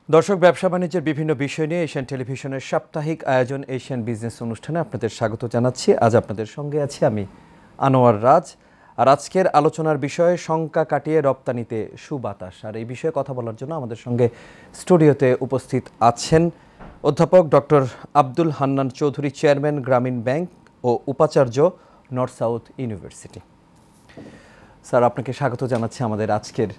দর্শক, ব্যবসা বাণিজ্যের বিভিন্ন বিষয় নিয়ে এশিয়ান টেলিভিশনের সাপ্তাহিক আয়োজন এশিয়ান বিজনেস অনুষ্ঠানে আপনাদের স্বাগত জানাচ্ছি। আজ আপনাদের সঙ্গে আছি আমি আনোয়ার রাজ। আর আজকের আলোচনার বিষয়ে শঙ্কা কাটিয়ে রপ্তানিতে সুবাতাস। আর এই বিষয়ে কথা বলার জন্য আমাদের সঙ্গে স্টুডিওতে উপস্থিত আছেন অধ্যাপক ডক্টর আব্দুল হান্নান চৌধুরী, চেয়ারম্যান গ্রামীণ ব্যাংক ও উপাচার্য নর্থ সাউথ ইউনিভার্সিটি। স্যার, আপনাকে স্বাগত জানাচ্ছি আমাদের আজকের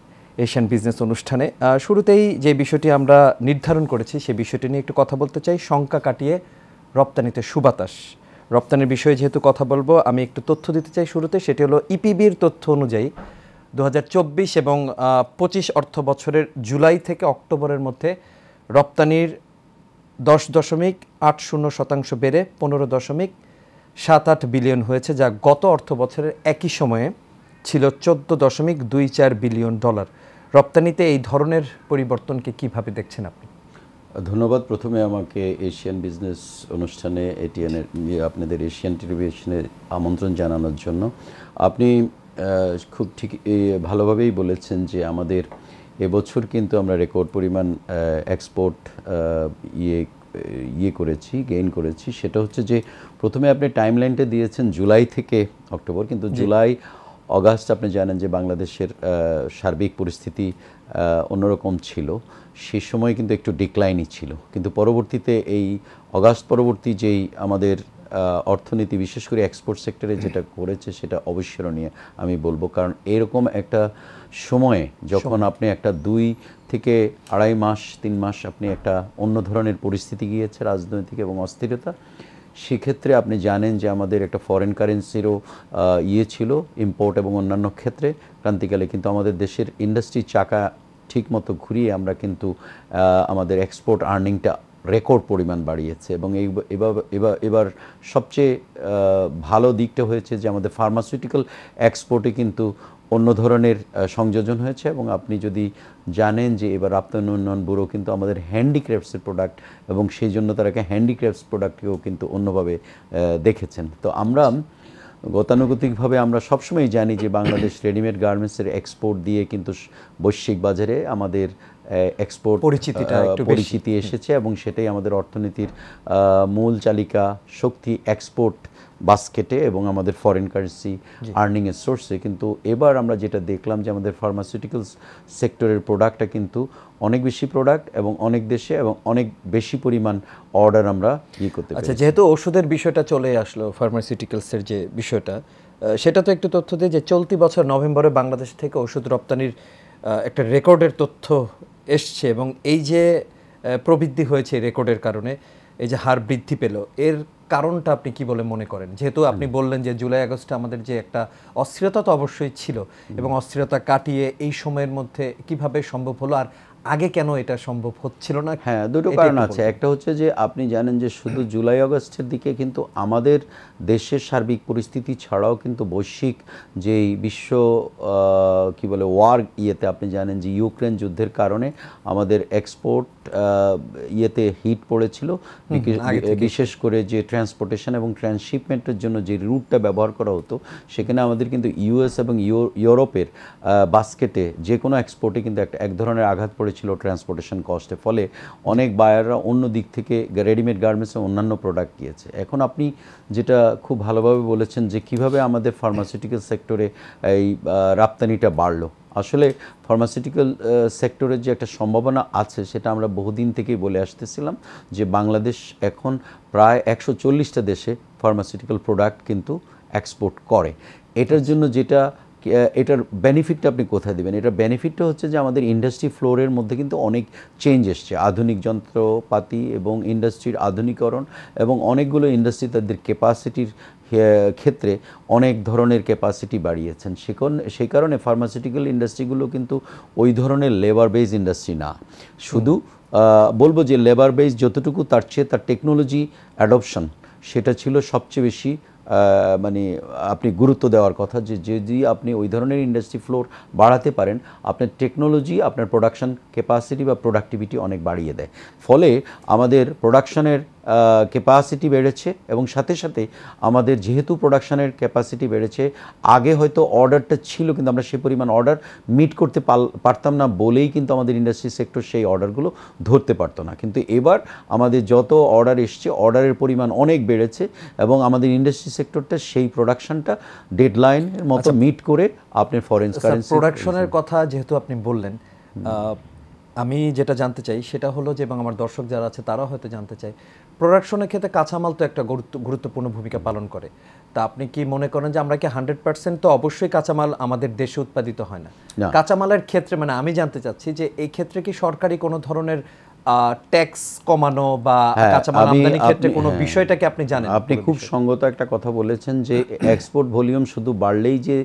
এশিয়ান বিজনেস অনুষ্ঠানে। শুরুতেই যে বিষয়টি আমরা নির্ধারণ করেছি সেই বিষয়টি নিয়ে একটু কথা বলতে চাই। শঙ্কা কাটিয়ে রপ্তানিতে সুবাতাস। রপ্তানির বিষয়ে যেহেতু কথা বলবো, আমি একটু তথ্য দিতে চাই শুরুতে। সেটি হলো ইপিবির তথ্য অনুযায়ী 2024 এবং 25 অর্থ বছরের জুলাই থেকে অক্টোবরের মধ্যে রপ্তানির 10.80% বেড়ে 15.78 বিলিয়ন হয়েছে, যা গত অর্থ বছরের একই সময়ে ছিল $14.24 বিলিয়ন। রপ্তানিতে এই ধরনের পরিবর্তনকে কিভাবে দেখছেন আপনি? ধন্যবাদ প্রথমে আমাকে এশিয়ান বিজনেস অনুষ্ঠানে আপনাদের এশিয়ান টেলিভিশনে আমন্ত্রণ জানানোর জন্য। আপনি খুব ঠিক ভালোভাবেই বলেছেন যে আমাদের এবছর কিন্তু আমরা রেকর্ড পরিমাণ এক্সপোর্ট গেইন করেছি। সেটা হচ্ছে যে প্রথমে আপনি টাইমলাইনটা দিয়েছেন জুলাই থেকে অক্টোবর, কিন্তু জুলাই অগাস্ট আপনি জানেন যে বাংলাদেশের সার্বিক পরিস্থিতি অন্যরকম ছিল। সেই সময় কিন্তু একটু ডিক্লাইনই ছিল, কিন্তু পরবর্তীতে এই অগাস্ট পরবর্তী যেই আমাদের অর্থনীতি বিশেষ করে এক্সপোর্ট সেক্টরে যেটা করেছে সেটা অবিস্মরণীয় আমি বলবো। কারণ এরকম একটা সময়ে যখন আপনি একটা 2 থেকে 2.5 মাস 3 মাস আপনি একটা অন্য ধরনের পরিস্থিতি গিয়েছে রাজনৈতিক এবং অস্থিরতা, সেক্ষেত্রে আপনি জানেন যে আমাদের একটা ফরেন কারেন্সিরও ছিল ইম্পোর্ট এবং অন্যান্য ক্ষেত্রে ক্রান্তিকালে, কিন্তু আমাদের দেশের ইন্ডাস্ট্রির চাকা ঠিকমতো ঘুরিয়ে আমরা কিন্তু আমাদের এক্সপোর্ট আর্নিংটা রেকর্ড পরিমাণ বাড়িয়েছে। এবং এবার সবচেয়ে ভালো দিকটা হয়েছে যে আমাদের ফার্মাসিউটিক্যাল এক্সপোর্টে কিন্তু অন্য ধরনের সংযোজন হয়েছে। এবং আপনি যদি জানেন যে এবার রপ্তানি উন্নয়ন ব্যুরো কিন্তু আমাদের হ্যান্ডিক্রাফটসের প্রোডাক্ট, এবং সেই জন্য তারাকে হ্যান্ডিক্রাফটস প্রোডাক্টকেও কিন্তু অন্যভাবে দেখেছেন। তো আমরা গতানুগতিকভাবে আমরা সবসময় জানি যে বাংলাদেশ রেডিমেড গার্মেন্টসের এক্সপোর্ট দিয়ে কিন্তু বৈশ্বিক বাজারে আমাদের এক্সপোর্ট পরিচিতি এসেছে, এবং সেটাই আমাদের অর্থনীতির মূল চালিকা শক্তি এক্সপোর্ট বাস্কেটে এবং আমাদের ফরেন কারেন্সি আর্নিংয়ের সোর্সে। কিন্তু এবার আমরা যেটা দেখলাম যে আমাদের ফার্মাসিউটিক্যালস সেক্টরের প্রোডাক্টটা কিন্তু অনেক বেশি প্রোডাক্ট এবং অনেক দেশে এবং অনেক বেশি পরিমাণ অর্ডার আমরা করতে পারি। আচ্ছা, যেহেতু ওষুধের বিষয়টা চলে আসলো, ফার্মাসিউটিক্যালসের যে বিষয়টা, সেটা তো একটু তথ্য দিয়ে যে চলতি বছর নভেম্বরে বাংলাদেশ থেকে ওষুধ রপ্তানির একটা রেকর্ডের তথ্য এসছে, এবং এই যে প্রবৃদ্ধি হয়েছে রেকর্ডের কারণে, এই যে হার বৃদ্ধি পেল, এর কারণটা আপনি কি বলে মনে করেন? যেহেতু আপনি বললেন যে জুলাই আগস্টে আমাদের যে একটা অস্থিরতা তো অবশ্যই ছিল, এবং অস্থিরতা কাটিয়ে এই সময়ের মধ্যে কিভাবে সম্ভব হলো, আর আগে কেন এটা সম্ভব হচ্ছিল না? হ্যাঁ, দুটো কারণ আছে। একটা হচ্ছে যে আপনি জানেন যে শুধু জুলাই আগস্টের দিকে কিন্তু আমাদের দেশের সার্বিক পরিস্থিতি ছাড়াও কিন্তু বৈশ্বিক যেই বিশ্ব ওয়ার আপনি জানেন যে ইউক্রেন যুদ্ধের কারণে আমাদের এক্সপোর্ট হিট পড়েছিল, বিশেষ করে যে ট্রান্সপোর্টেশন এবং ট্রান্সশিপমেন্টের জন্য যে রুটটা ব্যবহার করা হতো, সেখানে আমাদের কিন্তু ইউএস এবং ইউরোপের বাস্কেটে যে কোনো এক্সপোর্টে কিন্তু এক ধরনের আঘাত পড়েছিল ট্রান্সপোর্টেশন কস্টে। ফলে অনেক বায়াররা অন্য দিক থেকে রেডিমেড গার্মেন্টসে অন্যান্য প্রোডাক্ট গিয়েছে। এখন আপনি যেটা খুব ভালোভাবে বলেছেন যে কিভাবে আমাদের ফার্মাসিউটিক্যাল সেক্টরে এই রপ্তানিটা বাড়লো। আসলে ফার্মাসিউটিক্যাল সেক্টরের যে একটা সম্ভাবনা আছে সেটা আমরা বহুদিন থেকেই বলে আসতেছিলাম যে বাংলাদেশ এখন প্রায় 140টা দেশে ফার্মাসিউটিক্যাল প্রোডাক্ট কিন্তু এক্সপোর্ট করে। এটার জন্য এটার বেনিফিটটা আপনি কোথায় দেবেন? এটার বেনিফিটটা হচ্ছে যে আমাদের ইন্ডাস্ট্রি ফ্লোরের মধ্যে কিন্তু অনেক চেঞ্জ এসছে, আধুনিক যন্ত্রপাতি এবং ইন্ডাস্ট্রির আধুনিকরণ, এবং অনেকগুলো ইন্ডাস্ট্রি তাদের ক্যাপাসিটির ক্ষেত্রে অনেক ধরনের ক্যাপাসিটি বাড়িয়েছেন। সেই কারণে ফার্মাসিউটিক্যাল ইন্ডাস্ট্রিগুলো কিন্তু ওই ধরনের লেবার বেস ইন্ডাস্ট্রি না। শুধু বলবো যে লেবার বেস যতটুকু, তার চেয়ে তার টেকনোলজি অ্যাডপশন সেটা ছিল সবচেয়ে বেশি মানে আপনি গুরুত্ব দেওয়ার কথা, যে যদি আপনি ওই ধরনের ইন্ডাস্ট্রি ফ্লোর বাড়াতে পারেন, আপনার টেকনোলজি আপনার প্রোডাকশন ক্যাপাসিটি বা প্রোডাক্টিভিটি অনেক বাড়িয়ে দেয়। ফলে আমাদের প্রোডাকশনের ক্যাপাসিটি বেড়েছে এবং সাথে সাথে আমাদের যেহেতু প্রোডাকশনের ক্যাপাসিটি বেড়েছে, আগে হয়তো অর্ডারটা ছিল কিন্তু আমরা সেই পরিমাণ অর্ডার মিট করতে পারতাম না বলেই কিন্তু আমাদের ইন্ডাস্ট্রি সেক্টর সেই অর্ডারগুলো ধরতে পারতো না। কিন্তু এবার আমাদের যত অর্ডার এসছে, অর্ডারের পরিমাণ অনেক বেড়েছে এবং আমাদের ইন্ডাস্ট্রি সেক্টরটা সেই প্রোডাকশনটা ডেডলাইনের মতো মিট করে আপনার ফরেন কারেন্সি প্রোডাকশনের কথা যেহেতু আপনি বললেন, আমি যেটা জানতে চাই সেটা হলো যে, এবং আমার দর্শক যারা আছে তারাও হয়তো জানতে চায়, প্রোডাকশনের ক্ষেত্রে কাঁচামাল তো একটা গুরুত্বপূর্ণ ভূমিকা পালন করে। তা আপনি কি মনে করেন যে আমরা কি 100% তো অবশ্যই কাঁচামাল আমাদের দেশে উৎপাদিত হয় না, কাঁচামালের ক্ষেত্রে মানে আমি জানতে চাচ্ছি যে এই ক্ষেত্রে কি সরকারি কোনো ধরনের ট্যাক্স কমানো বা কাঁচামাল আমদানির ক্ষেত্রে কোনো বিষয়টাকে আপনি জানেন? আপনি খুব সঙ্গত একটা কথা বলেছেন যে এক্সপোর্ট ভলিউম শুধু বাড়লেই যে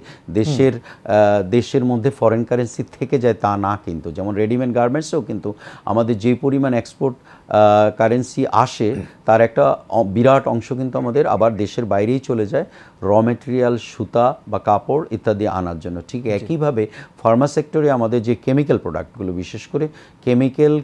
দেশের মধ্যে ফরেন কারেন্সি থেকে যায় তা না, কিন্তু যেমন রেডিমেড গার্মেন্টসেও কিন্তু আমাদের যে পরিমাণ এক্সপোর্ট কারেন্সি আসে তার একটা বিরাট অংশ কিন্তু আমাদের আবার দেশের বাইরেই চলে যায় র মেটেরিয়াল, সুতা বা কাপড় ইত্যাদি আনার জন্য। ঠিক একইভাবে ফার্মা সেক্টরে আমাদের যে কেমিক্যাল প্রোডাক্টগুলো, বিশেষ করে কেমিক্যাল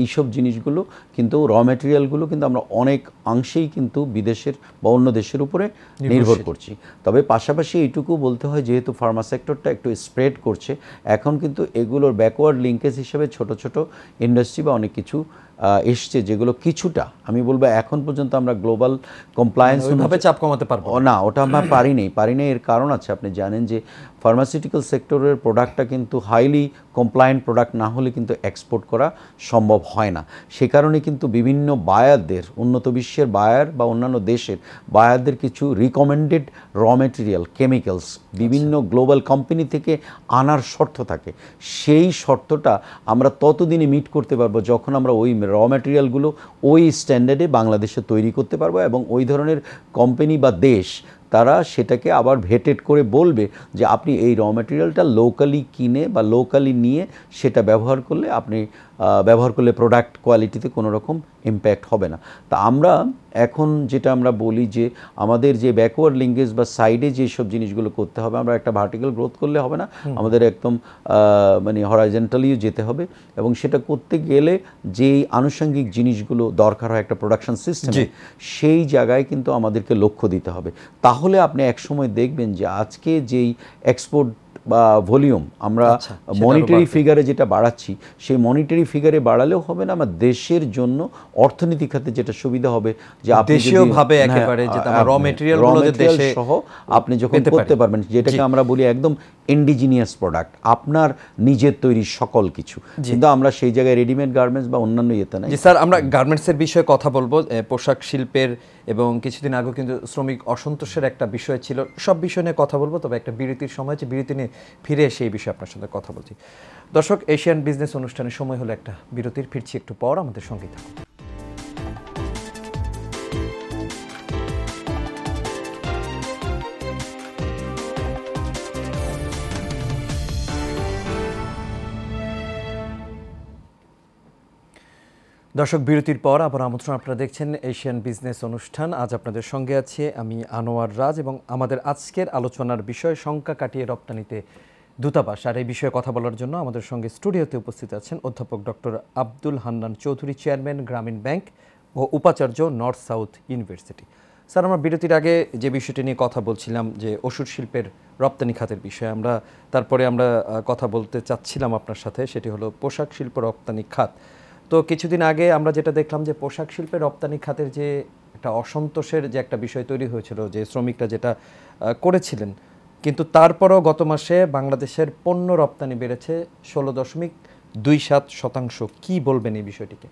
এইসব জিনিসগুলো কিন্তু র মেটেরিয়ালগুলো কিন্তু আমরা অনেক অংশেই কিন্তু বিদেশের বা অন্য দেশের উপরে নির্ভর করছি। তবে পাশাপাশি এইটুকু বলতে হয়, যেহেতু ফার্মা সেক্টরটা একটু স্প্রেড করছে, এখন কিন্তু এগুলোর ব্যাকওয়ার্ড লিঙ্কেজ হিসেবে ছোট ছোট ইন্ডাস্ট্রি বা অনেক কিছু এসছে, যেগুলো কিছুটা আমি বলবো এখন পর্যন্ত আমরা গ্লোবাল কমপ্লায়েন্স ওইভাবে চাপ কমাতে পারবো না, ওটা আমরা পারিনি। এর কারণ আছে, আপনি জানেন যে ফার্মাসিউটিক্যাল সেক্টরের প্রোডাক্টটা কিন্তু হাইলি কমপ্লায়েন্ট প্রোডাক্ট না হলে কিন্তু এক্সপোর্ট করা সম্ভব হয় না। সে কারণে কিন্তু বিভিন্ন বায়ারদের, উন্নত বিশ্বের বায়ার বা অন্যান্য দেশের বায়ারদের কিছু রিকমেন্ডেড র মেটেরিয়াল, কেমিক্যালস বিভিন্ন গ্লোবাল কোম্পানি থেকে আনার শর্ত থাকে। সেই শর্তটা আমরা ততদিনে মিট করতে পারবো যখন আমরা ওই র মেটেরিয়ালগুলো ওই স্ট্যান্ডার্ডে বাংলাদেশে তৈরি করতে পারবো এবং ওই ধরনের কোম্পানি বা দেশ তারা সেটাকে আবার ভেটেড করে বলবে যে আপনি এই র মেটেরিয়ালটা লোকালি কিনে বা লোকালি নিয়ে সেটা ব্যবহার করলে প্রোডাক্ট কোয়ালিটিতে কোনো রকম ইম্প্যাক্ট হবে না। তা আমরা এখন যেটা আমরা বলি যে আমাদের যে ব্যাকওয়ার্ড লিঙ্কেজ বা সাইডে যেসব জিনিসগুলো করতে হবে, আমরা একটা ভার্টিক্যাল গ্রোথ করলে হবে না, আমাদের একদম মানে হরাইজন্টালিও যেতে হবে এবং সেটা করতে গেলে যেই আনুষঙ্গিক জিনিসগুলো দরকার হয় একটা প্রোডাকশন সিস্টেমে, সেই জায়গায় কিন্তু আমাদেরকে লক্ষ্য দিতে হবে। তাহলে আপনি একসময় দেখবেন যে আজকে যেই এক্সপোর্ট বা ভলিউম আমরা মনিটারি ফিগারে যেটা বাড়াচ্ছি, সেই মনিটারি ফিগারে বাড়ালেও হবে না, আমার দেশের জন্য অর্থনীতি খাতে যেটা সুবিধা হবে যে আপনি দেশীয়ভাবে একেবারে যেটা র মেটেরিয়ালগুলো দেশে সহ আপনি যখন করতে পারবেন, যেটাকে আমরা বলি একদম ইন্ডিজিনিয়াস প্রোডাক্ট, আপনার নিজের তৈরি সকল কিছু, কিন্তু আমরা সেই জায়গায় রেডিমেড গার্মেন্টস বা অন্যান্য ইয়েতে নাই। জি স্যার, আমরা গার্মেন্টসের বিষয়ে কথা বলবো, পোশাক শিল্পের, এবং কিছুদিন আগে কিন্তু শ্রমিক অসন্তোষের একটা বিষয় ছিল, সব বিষয় নিয়ে কথা বলবো। তবে একটা বিরতির সময় আছে, বিরতি নিয়ে ফিরে এসে এই বিষয়ে আপনার সাথে কথা বলছি। দর্শক, এশিয়ান বিজনেস অনুষ্ঠানের সময় হলো একটা বিরতির, ফিরছি একটু পর, আমাদের সঙ্গেই থাকুন। দর্শক, বিরতির পর আবার আমন্ত্রণ, আপনারা দেখছেন এশিয়ান বিজনেস অনুষ্ঠান। আজ আপনাদের সঙ্গে আছি আমি আনোয়ার রাজ এবং আমাদের আজকের আলোচনার বিষয় সংখ্যা কাটিয়ে রপ্তানিতে দূতাবাস। আর এই বিষয়ে কথা বলার জন্য আমাদের সঙ্গে স্টুডিওতে উপস্থিত আছেন অধ্যাপক ডক্টর আব্দুল হান্নান চৌধুরী, চেয়ারম্যান গ্রামীণ ব্যাংক ও উপাচার্য নর্থ সাউথ ইউনিভার্সিটি। স্যার, আমরা বিরতির আগে যে বিষয়টি নিয়ে কথা বলছিলাম যে ওষুধ শিল্পের রপ্তানি খাতের বিষয়ে, তারপরে আমরা কথা বলতে চাচ্ছিলাম আপনার সাথে, সেটি হলো পোশাক শিল্প রপ্তানি খাত। তো কিছুদিন আগে আমরা যেটা দেখলাম যে পোশাক শিল্পের রপ্তানি খাতের যে একটা অসন্তোষের যে একটা বিষয় তৈরি হয়েছিল, যে শ্রমিকরা যেটা করেছিলেন, কিন্তু তারপরও গত মাসে বাংলাদেশের পণ্য রপ্তানি বেড়েছে 16.27%। কি বলবেন এই বিষয়টিকে?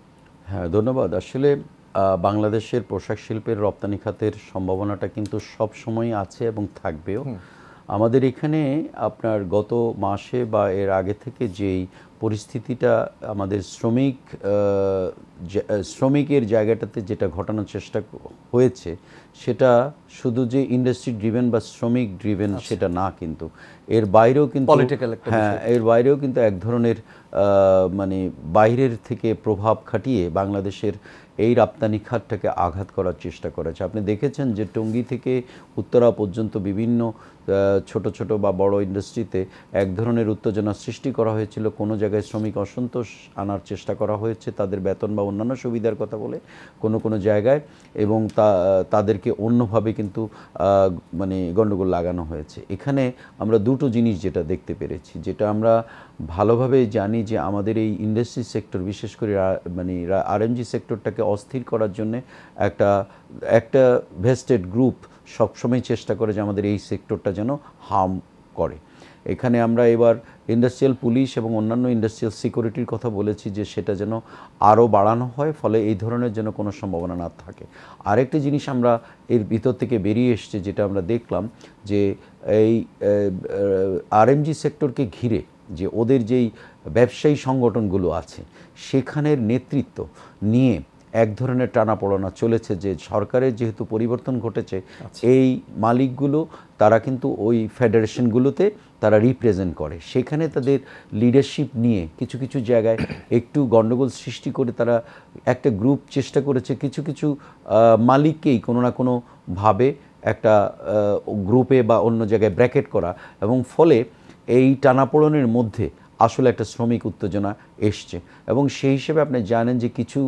হ্যাঁ, ধন্যবাদ। আসলে বাংলাদেশের পোশাক শিল্পের রপ্তানি খাতের সম্ভাবনাটা কিন্তু সব সময় আছে এবং থাকবেও। আমাদের এখানে আপনার গত মাসে বা এর আগে থেকে যেই পরিস্থিতিটা আমাদের শ্রমিকের জায়গাটাতে যেটা ঘটানোর চেষ্টা হয়েছে, সেটা শুধু যে ইন্ডাস্ট্রি ড্রিভেন বা শ্রমিক ড্রিভেন সেটা না, কিন্তু এর বাইরেও কিন্তু এক ধরনের মানে বাইরের থেকে প্রভাব খাটিয়ে বাংলাদেশের এই রপ্তানি খাতটাকে আঘাত করার চেষ্টা করেছে। আপনি দেখেছেন যে টঙ্গী থেকে উত্তরা পর্যন্ত বিভিন্ন ছোট ছোট বা বড় ইন্ডাস্ট্রিতে এক ধরনের উত্তেজনা সৃষ্টি করা হয়েছিল। কোনো জায়গায় শ্রমিক অসন্তোষ আনার চেষ্টা করা হয়েছে তাদের বেতন বা অন্যান্য সুবিধার কথা বলে কোনো কোনো জায়গায়, এবং তাদেরকে অন্যভাবে কিন্তু মানে গণ্ডগোল লাগানো হয়েছে। এখানে আমরা দুটো জিনিস যেটা দেখতে পেরেছি, যেটা আমরা ভালোভাবে জানি যে আমাদের এই ইন্ডাস্ট্রি সেক্টর, বিশেষ করে মানে আরএমজি সেক্টরটাকে অস্থির করার জন্য একটা ভেস্টেড গ্রুপ সবসময় চেষ্টা করে যে আমাদের এই সেক্টরটা যেন হার্ম করে। এখানে আমরা এবার ইন্ডাস্ট্রিয়াল পুলিশ এবং অন্যান্য ইন্ডাস্ট্রিয়াল সিকিউরিটির কথা বলেছি যে সেটা যেন আরও বাড়ানো হয়, ফলে এই ধরনের যেন কোনো সম্ভাবনা না থাকে। আরেকটি জিনিস আমরা এর ভিতর থেকে বেরিয়ে এসছে, যেটা আমরা দেখলাম যে এই আরএমজি সেক্টরকে ঘিরে যে ওদের যেই ব্যবসায়ী সংগঠনগুলো আছে সেখানের নেতৃত্ব নিয়ে এক ধরনের টানাপোড়েনা চলেছে, যে সরকারের যেহেতু পরিবর্তন ঘটেছে এই মালিকগুলো তারা কিন্তু ওই ফেডারেশনগুলোতে তারা রিপ্রেজেন্ট করে, সেখানে তাদের লিডারশিপ নিয়ে কিছু কিছু জায়গায় একটু গণ্ডগোল সৃষ্টি করে তারা একটা গ্রুপ চেষ্টা করেছে কিছু কিছু মালিককেই কোনো না কোনোভাবে একটা গ্রুপে বা অন্য জায়গায় ব্র্যাকেট করা, এবং ফলে এই টানাপোড়েনের মধ্যে আসলে একটা শ্রমিক উত্তেজনা এসছে। এবং সেই হিসেবে আপনি জানেন যে কিছু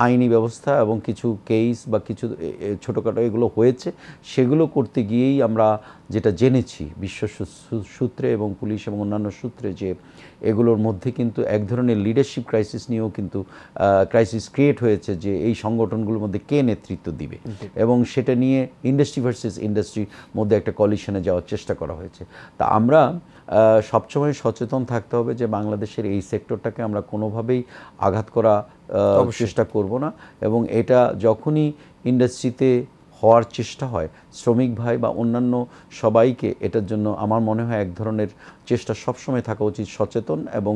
আইনি ব্যবস্থা এবং কিছু কেস বা কিছু ছোটোখাটো এগুলো হয়েছে, সেগুলো করতে গিয়েই আমরা যেটা জেনেছি বিশ্ব সূত্রে এবং পুলিশ এবং অন্যান্য সূত্রে, যে এগুলোর মধ্যে কিন্তু এক ধরনের লিডারশিপ ক্রাইসিস নিয়েও কিন্তু ক্রাইসিস ক্রিয়েট হয়েছে, যে এই সংগঠনগুলোর মধ্যে কে নেতৃত্ব দিবে, এবং সেটা নিয়ে ইন্ডাস্ট্রি ভার্সেস ইন্ডাস্ট্রির মধ্যে একটা কলিশনে যাওয়ার চেষ্টা করা হয়েছে। তা আমরা সবসময় সচেতন থাকতে হবে যে বাংলাদেশের এই সেক্টরটাকে আমরা কোনোভাবেই আঘাত করা চেষ্টা করব না, এবং এটা যখনই ইন্ডাস্ট্রিতে হওয়ার চেষ্টা হয় শ্রমিক ভাই বা অন্যান্য সবাইকে এটার জন্য আমার মনে হয় এক ধরনের চেষ্টা সবসময় থাকা উচিত সচেতন, এবং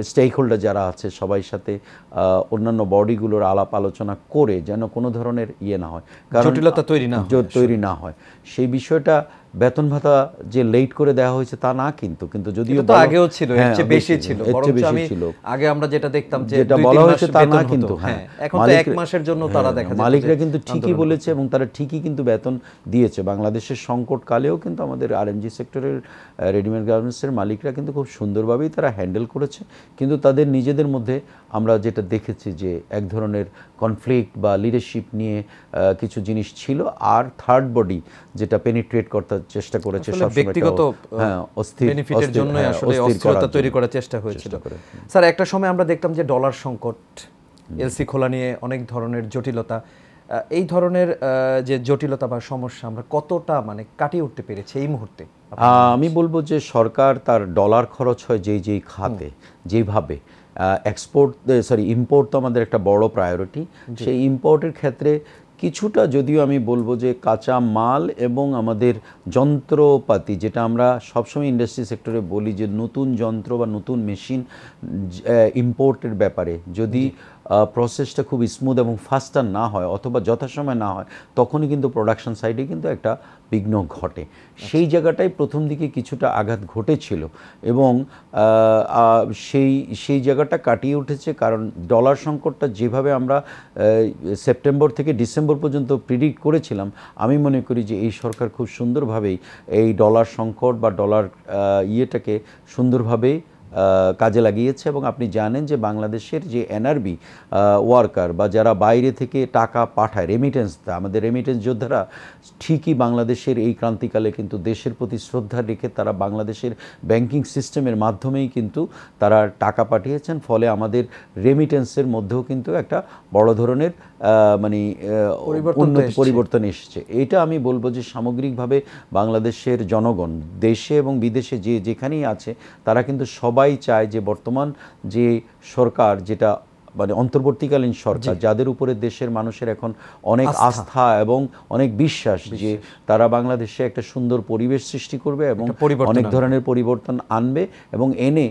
স্টেক হোল্ডার যারা আছে সবাই সাথে অন্যান্য বডিগুলোর আলাপ আলোচনা করে যেন কোনো ধরনের না হয়, জটিলতা তৈরি না হয়। সেই বিষয়টা বেতন ভাতা যে লেট করে দেওয়া হয়েছে তা না, কিন্তু যদিও তো আগেও ছিল, এর চেয়ে বেশি ছিল, আগে আমরা যেটা দেখতাম যে যেটা বলা হয়েছে তা না, কিন্তু এখন তো এক মাসের জন্য তারা দেখা যায় মালিকরা কিন্তু ঠিকই বলেছে এবং তারা ঠিকই কিন্তু বেতন দিয়েছে। বাংলাদেশের সংকটকালেও কিন্তু আমাদের আরএমজি সেক্টরের রেডিমেড গার্মেন্টসের মালিকরা কিন্তু খুব সুন্দরভাবেই তারা হ্যান্ডেল করেছে, কিন্তু তাদের নিজেদের মধ্যে আমরা যেটা দেখেছি যে এক ধরনের কনফ্লিক্ট বা লিডারশিপ নিয়ে কিছু জিনিস ছিল, আর থার্ড বডি যেটা পেনিট্রেট করতে চেষ্টা করেছে ব্যক্তিগত বেনিফিটের জন্য আসলে অস্থিরতা তৈরি করার চেষ্টা হয়েছিল। স্যার, একটা সময় আমরা দেখতাম যে ডলার সংকট, এলসি খোলা নিয়ে অনেক ধরনের জটিলতা, এই ধরনের যে জটিলতা বা সমস্যা আমরা কতটা মানে কাটিয়ে উঠতে পেরেছি এই মুহূর্তে? আমি বলবো যে সরকার তার ডলার খরচ হয় যেই খাতে যেভাবে ইম্পোর্ট তো আমাদের একটা বড় প্রায়োরিটি, সেই ইম্পোর্টের ক্ষেত্রে কিছুটা যদিও আমি বলবো যে কাঁচা মাল এবং আমাদের যন্ত্রপাতি, যেটা আমরা সবসময় ইন্ডাস্ট্রি সেক্টরে বলি যে নতুন যন্ত্র বা নতুন মেশিন ইম্পোর্টের ব্যাপারে যদি প্রসেসটা খুব স্মুথ এবং ফাস্টার না হয় অথবা যথাসময় না হয়, তখনই কিন্তু প্রোডাকশন সাইডে কিন্তু একটা বিঘ্ন ঘটে। সেই জায়গাটাই প্রথম দিকে কিছুটা আঘাত ঘটেছিল, এবং সেই জায়গাটা কাটিয়ে উঠেছে, কারণ ডলার সংকটটা যেভাবে আমরা সেপ্টেম্বর থেকে ডিসেম্বর পর্যন্ত প্রিডিক্ট করেছিলাম, আমি মনে করি যে এই সরকার খুব সুন্দরভাবেই এই ডলার সংকট বা ডলার ইয়েটাকে সুন্দরভাবেই কাজে লাগিয়েছে। এবং আপনি জানেন যে বাংলাদেশের যে এনআরবি ওয়ার্কার বা যারা বাইরে থেকে টাকা পাঠায়, রেমিটেন্স, আমাদের রেমিটেন্স যোদ্ধারা ঠিকই বাংলাদেশের এই ক্রান্তিকালে কিন্তু দেশের প্রতি শ্রদ্ধা রেখে তারা বাংলাদেশের ব্যাংকিং সিস্টেমের মাধ্যমেই কিন্তু তারা টাকা পাঠিয়েছেন, ফলে আমাদের রেমিটেন্সের মধ্যেও কিন্তু একটা বড় ধরনের মানে পরিবর্তন এসেছে। এটা আমি বলবো যে সামগ্রিকভাবে বাংলাদেশের জনগণ দেশে এবং বিদেশে যেখানেই আছে তারা কিন্তু সবাই চায় যে বর্তমান যে সরকার, যেটা মানে অন্তর্বর্তীকালীন সরকার, যাদের উপরে দেশের মানুষের এখন অনেক আস্থা এবং অনেক বিশ্বাস যে তারা বাংলাদেশে একটা সুন্দর পরিবেশ সৃষ্টি করবে এবং অনেক ধরনের পরিবর্তন আনবে এবং এনে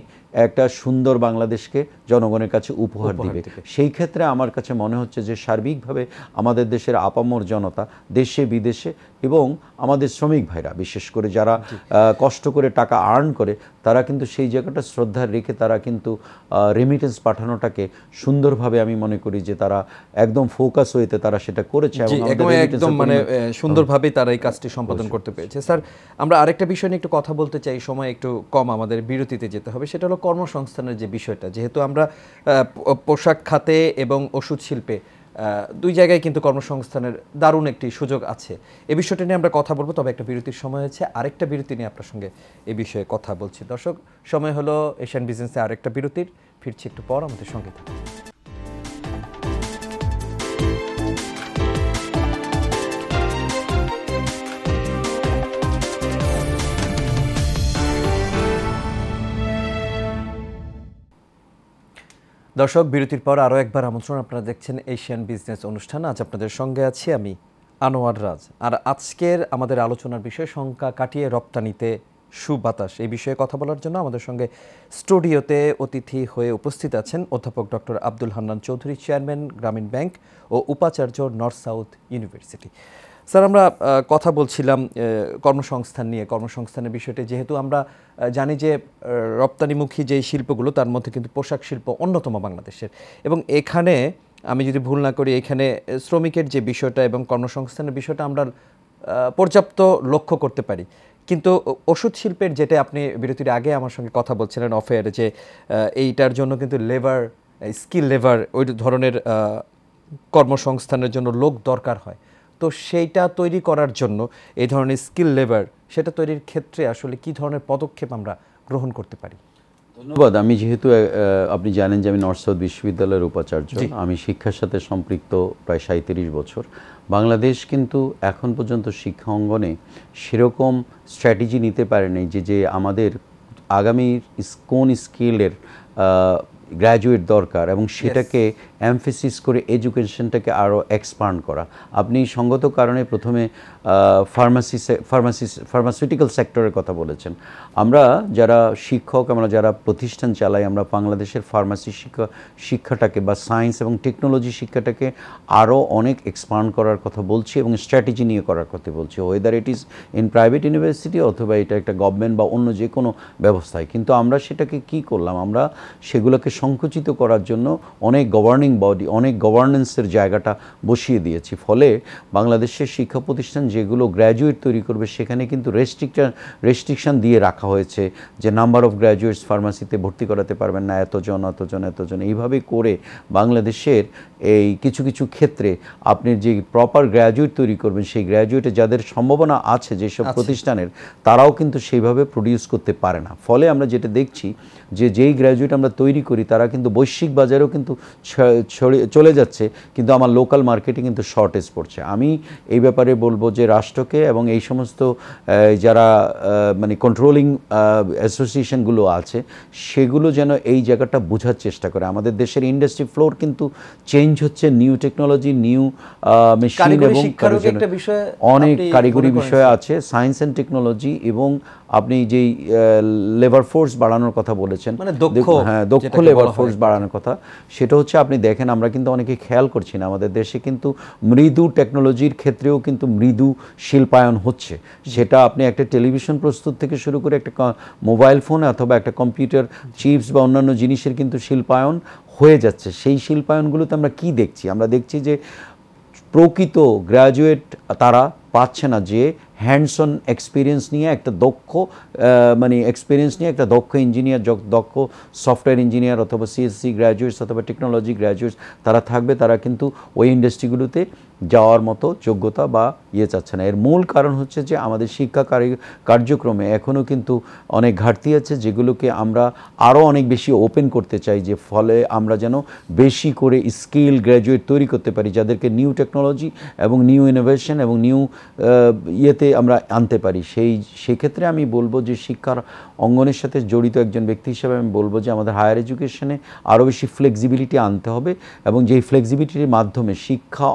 একটা সুন্দর বাংলাদেশকে জনগণের কাছে উপহার দিবে। সেই ক্ষেত্রে আমার কাছে মনে হচ্ছে যে সার্বিকভাবে আমাদের দেশের আপামর জনতা দেশে বিদেশে এবং আমাদের শ্রমিক ভাইরা বিশেষ করে যারা কষ্ট করে টাকা আর্ন করে, তারা কিন্তু সেই জায়গাটা শ্রদ্ধা রেখে তারা কিন্তু রেমিটেন্স পাঠানোটাকে সুন্দরভাবে আমি মনে করি যে তারা একদম ফোকাস হইতে তারা সেটা করেছে এবং একদম মানে সুন্দরভাবে তারা এই কাজটি সম্পাদন করতে পেরেছে। স্যার, আমরা আরেকটা বিষয় নিয়ে একটু কথা বলতে চাই, সময় একটু কম, আমাদের বিরতিতে যেতে হবে। সেটা হলো কর্মসংস্থানের যে বিষয়টা। যেহেতু আমরা পোশাক খাতে এবং ওষুধ শিল্পে দুই জায়গায় কিন্তু কর্মসংস্থানের দারুণ একটি সুযোগ আছে। এই বিষয়টা নিয়ে আমরা কথা বলবো, তবে একটা বিরতির সময় হচ্ছে, আরেকটা বিরতি নিয়ে আপনার সঙ্গে এই বিষয়ে কথা বলছি। দর্শক, সময় হলো এশিয়ান বিজনেসে আরেকটা বিরতির। ফিরছি একটু পর, আমাদের সঙ্গে থাকুন। দর্শক, বিরতির পর আরও একবার আমন্ত্রণ। আপনারা দেখছেন এশিয়ান বিজনেস অনুষ্ঠান। আজ আপনাদের সঙ্গে আছি আমি আনোয়ার রাজ। আর আজকের আমাদের আলোচনার বিষয় শঙ্কা কাটিয়ে রপ্তানিতে সুবাতাস। এই বিষয়ে কথা বলার জন্য আমাদের সঙ্গে স্টুডিওতে অতিথি হয়ে উপস্থিত আছেন অধ্যাপক ডক্টর আব্দুল হান্নান চৌধুরী, চেয়ারম্যান গ্রামীণ ব্যাংক ও উপাচার্য নর্থ সাউথ ইউনিভার্সিটি। স্যার, আমরা কথা বলছিলাম কর্মসংস্থান নিয়ে। কর্মসংস্থানের বিষয়টি, যেহেতু আমরা জানি যে রপ্তানিমুখী যে শিল্পগুলো, তার মধ্যে কিন্তু পোশাক শিল্প অন্যতম বাংলাদেশের। এবং এখানে আমি যদি ভুল না করি, এখানে শ্রমিকের যে বিষয়টা এবং কর্মসংস্থানের বিষয়টা আমরা পর্যাপ্ত লক্ষ্য করতে পারি। কিন্তু ওষুধ শিল্পের, যেটা আপনি বিরতির আগে আমার সঙ্গে কথা বলছিলেন অফেয়ারে, যে এইটার জন্য কিন্তু লেবার, স্কিল লেবার, ওই ধরনের কর্মসংস্থানের জন্য লোক দরকার হয়। তো সেইটা তৈরি করার জন্য এই ধরনের স্কিল লেবার, সেটা তৈরির ক্ষেত্রে আসলে কি ধরনের পদক্ষেপ আমরা গ্রহণ করতে পারি? ধন্যবাদ। আমি যেহেতু আপনি জানেন যে আমি নর্থ সাউথ বিশ্ববিদ্যালয়ের উপাচার্য, আমি শিক্ষার সাথে সম্পৃক্ত প্রায় 37 বছর। বাংলাদেশ কিন্তু এখন পর্যন্ত শিক্ষা অঙ্গনে সেরকম স্ট্র্যাটেজি নিতে পারেনি যে আমাদের আগামী কোন স্কিলের গ্র্যাজুয়েট দরকার এবং সেটাকে এমফেসিস করে এডুকেশনটাকে আরও এক্সপান্ড করা। আপনি সঙ্গত কারণে প্রথমে ফার্মাসিউটিক্যাল সেক্টরের কথা বলেছেন। আমরা যারা শিক্ষক, আমরা যারা প্রতিষ্ঠান চালাই, আমরা বাংলাদেশের ফার্মাসি শিক্ষাটাকে বা সায়েন্স এবং টেকনোলজি শিক্ষাটাকে আরও অনেক এক্সপান্ড করার কথা বলছি এবং স্ট্র্যাটেজি নিয়ে করার কথা বলছি, weather it is in private university অথবা এটা একটা গভর্নমেন্ট বা অন্য যে কোনো ব্যবস্থায়। কিন্তু আমরা সেটাকে কি করলাম, আমরা সেগুলোকে সংকুচিত করার জন্য অনেক গভর্নিং বডি, অনেক গভর্নেন্সের জায়গাটা বসিয়ে দিয়েছি। ফলে বাংলাদেশের শিক্ষা প্রতিষ্ঠান যেগুলো গ্র্যাজুয়েট তৈরি করবে সেখানে কিন্তু রেস্ট্রিকশন দিয়ে রাখা হয়েছে যে নাম্বার অফ গ্র্যাজুয়েটস ফার্মাসিতে ভর্তি করাতে পারবেন না এতজন। এইভাবে করে বাংলাদেশের এই কিছু কিছু ক্ষেত্রে আপনি যে প্রপার গ্র্যাজুয়েট তৈরি করবেন, সেই গ্র্যাজুয়েটে যাদের সম্ভাবনা আছে যেসব প্রতিষ্ঠানের, তারাও কিন্তু সেইভাবে প্রডিউস করতে পারে না। ফলে আমরা যেটা দেখছি যে যেই গ্র্যাজুয়েট আমরা তৈরি করি তারা কিন্তু বৈশ্বিক বাজারেও কিন্তু চলে যাচ্ছে, কিন্তু আমার লোকাল মার্কেটে কিন্তু শর্টেজ পড়ছে। আমি এই ব্যাপারে বলবো যে রাষ্ট্রকে এবং এই সমস্ত যারা মানে কন্ট্রোলিং অ্যাসোসিয়েশনগুলো আছে সেগুলো যেন এই জায়গাটা বোঝার চেষ্টা করে। আমাদের দেশের ইন্ডাস্ট্রি ফ্লোর কিন্তু চেঞ্জ হচ্ছে, নিউ টেকনোলজি, নিউ মেশিন এবং অনেক কারিগরি বিষয় আছে, সায়েন্স অ্যান্ড টেকনোলজি, এবং আপনি যেই লেবার ফোর্স বাড়ানোর কথা বলেছেন, দক্ষ লেবার ফোর্স বাড়ানোর কথা, সেটা হচ্ছে আপনি দেখেন আমরা কিন্তু অনেকে খেয়াল করছি না, আমাদের দেশে কিন্তু মৃদু টেকনোলজির ক্ষেত্রেও কিন্তু মৃদু শিল্পায়ন হচ্ছে। সেটা আপনি একটা টেলিভিশন প্রস্তুত থেকে শুরু করে একটা মোবাইল ফোন অথবা একটা কম্পিউটার চিপস বা অন্যান্য জিনিসের কিন্তু শিল্পায়ন হয়ে যাচ্ছে। সেই শিল্পায়নগুলোতে আমরা কি দেখছি? আমরা দেখছি যে প্রকৃত গ্র্যাজুয়েট তারা পাচ্ছে না, যে হ্যান্ডস অন এক্সপিরিয়েন্স নিয়ে একটা দক্ষ ইঞ্জিনিয়ার, দক্ষ সফটওয়্যার ইঞ্জিনিয়ার অথবা সিএসসি গ্র্যাজুয়েটস অথবা টেকনোলজি গ্র্যাজুয়েটস তারা থাকবে, তারা কিন্তু ওই ইন্ডাস্ট্রিগুলোতে যাওয়ার মতো যোগ্যতা বা চাচ্ছে না। এর মূল কারণ হচ্ছে যে আমাদের শিক্ষা কার্যক্রমে এখনও কিন্তু অনেক ঘাটতি আছে, যেগুলোকে আমরা আরও অনেক বেশি ওপেন করতে চাই, যে ফলে আমরা যেন বেশি করে স্কিল গ্র্যাজুয়েট তৈরি করতে পারি, যাদেরকে নিউ টেকনোলজি এবং নিউ ইনোভেশন এবং নিউ আমরা আনতে পারি। সেক্ষেত্রে আমি বলবো যে শিক্ষার অঙ্গনের সাথে জড়িত একজন ব্যক্তি হিসেবে আমি বলবো যে আমাদের হায়ার এডুকেশনে আরও বেশি ফ্লেক্সিবিলিটি আনতে হবে, এবং যেই ফ্লেক্সিবিলিটির মাধ্যমে শিক্ষা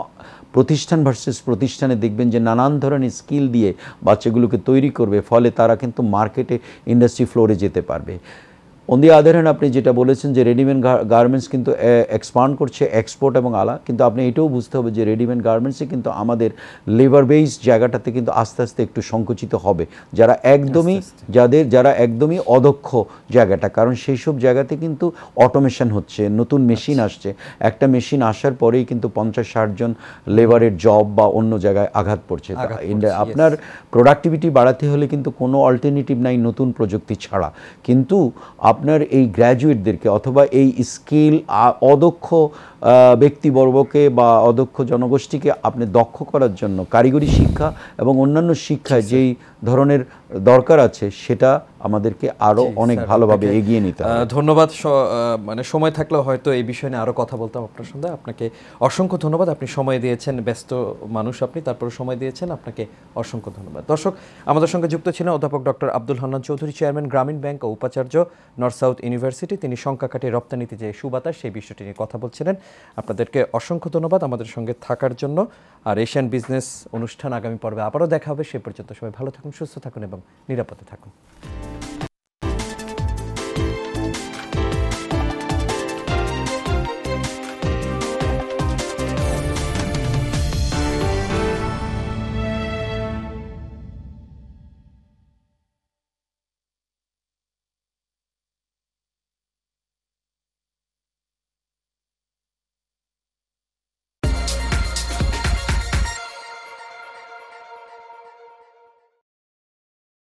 প্রতিষ্ঠান ভার্সেস প্রতিষ্ঠানে দেখবেন যে নানান ধরনের স্কিল দিয়ে বাচ্চাগুলোকে তৈরি করবে, ফলে তারা কিন্তু মার্কেটে, ইন্ডাস্ট্রি ফ্লোরে যেতে পারবে। অন দি আদার হ্যান্ড আপনি যেটা বলেছেন যে রেডিমেড গার্মেন্টস কিন্তু এক্সপান্ড করছে এক্সপোর্ট এবং আলা, কিন্তু আপনি এটাও বুঝতে হবে যে রেডিমেড গার্মেন্টসে কিন্তু আমাদের লেবার বেস জায়গাটাতে কিন্তু আস্তে আস্তে একটু সংকুচিত হবে, যারা একদমই অদক্ষ জায়গাটা, কারণ সেই সব জায়গাতে কিন্তু অটোমেশন হচ্ছে, নতুন মেশিন আসছে, একটা মেশিন আসার পরেই কিন্তু 50-60 জন লেবারের জব বা অন্য জায়গায় আঘাত পড়ছে। আপনার প্রোডাক্টিভিটি বাড়াতে হলে কিন্তু কোনো অল্টারনেটিভ নাই নতুন প্রযুক্তি ছাড়া, কিন্তু আপনার এই গ্র্যাজুয়েটদেরকে অথবা এই স্কিল অদক্ষ ব্যক্তিবর্গকে বা অদক্ষ জনগোষ্ঠীকে আপনি দক্ষ করার জন্য কারিগরি শিক্ষা এবং অন্যান্য শিক্ষায় যেই ধরনের দরকার আছে সেটা আমাদেরকে আরও অনেক ভালোভাবে এগিয়ে নিতে হবে। ধন্যবাদ। মানে সময় থাকলেও হয়তো এই বিষয় নিয়ে আরও কথা বলতাম আপনার সঙ্গে। আপনাকে অসংখ্য ধন্যবাদ, আপনি সময় দিয়েছেন, ব্যস্ত মানুষ আপনি, তারপরে সময় দিয়েছেন, আপনাকে অসংখ্য ধন্যবাদ। দর্শক, আমাদের সঙ্গে যুক্ত ছিলেন অধ্যাপক ডক্টর আব্দুল হান্নান চৌধুরী, চেয়ারম্যান গ্রামীণ ব্যাংক ও উপাচার্য নর্থ সাউথ ইউনিভার্সিটি। তিনি সংখ্যা কাটিয়ে রপ্তানিতে যে সুবাতাস সেই বিষয়টি নিয়ে কথা বলছিলেন। আপনাদেরকে অসংখ্য ধন্যবাদ আমাদের সঙ্গে থাকার জন্য। আর এশিয়ান বিজনেস অনুষ্ঠান আগামী পর্বে আবারও দেখা হবে। সে পর্যন্ত সবাই ভালো থাকুন, সুস্থ থাকুন এবং নিরাপদে থাকুন।